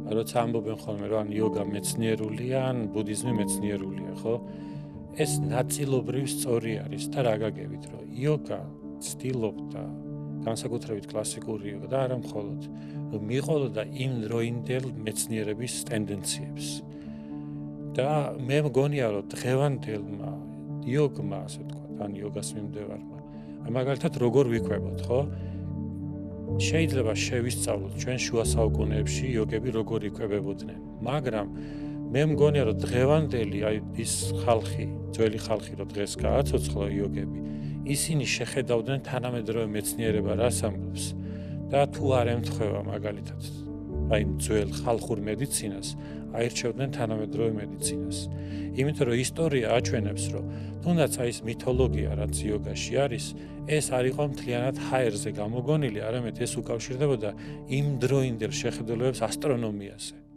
როცა ამბობენ ხოლმე რომ იოგა მეცნიერულია, ან ბუდიზმი მეცნიერულია, ხო? ეს ნაწილობრივ სწორი არის და რა გაგებით, რომ იოგა ცდილობდა განსაკუთრებით კლასიკური იოგა და არა მხოლოდ, რომ მიიღო იმ დროინდელ მეცნიერების ტენდენციებს. და მე მგონია, რომ დღევანდელმა იოგმა, ასე ვთქვათ, ან იოგას მიმდევარმა, მაგალითად როგორ ვიკვებოთ, ხო? შეიძლება შევისწავლოთ ჩვენ შუა საუკუნეებში იოგები როგორ იკვებებოდნენ, მაგრამ მე მგონია, რომ დღევანდელი ის ხალხი, ძველი ხალხი, რომ დღეს გააცოცხლა იოგები, ისინი შეხედავდნენ თანამედროვე მეცნიერება რას ამბობს და თუ არ ემთხვევა მაგალითად ძველ ხალხურ მედიცინას, აირჩევდნენ თანამედროვე მედიცინას. იმიტომ რომ ისტორია აჩვენებს, რომ თუნდაც ეს მითოლოგია, რაც იოგაში არის, ეს არ იყო მთლიანად ჰაერზე გამოგონილი, არამედ ეს უკავშირდებოდა იმ დროინდელ შეხედულებებს ასტრონომიაზე.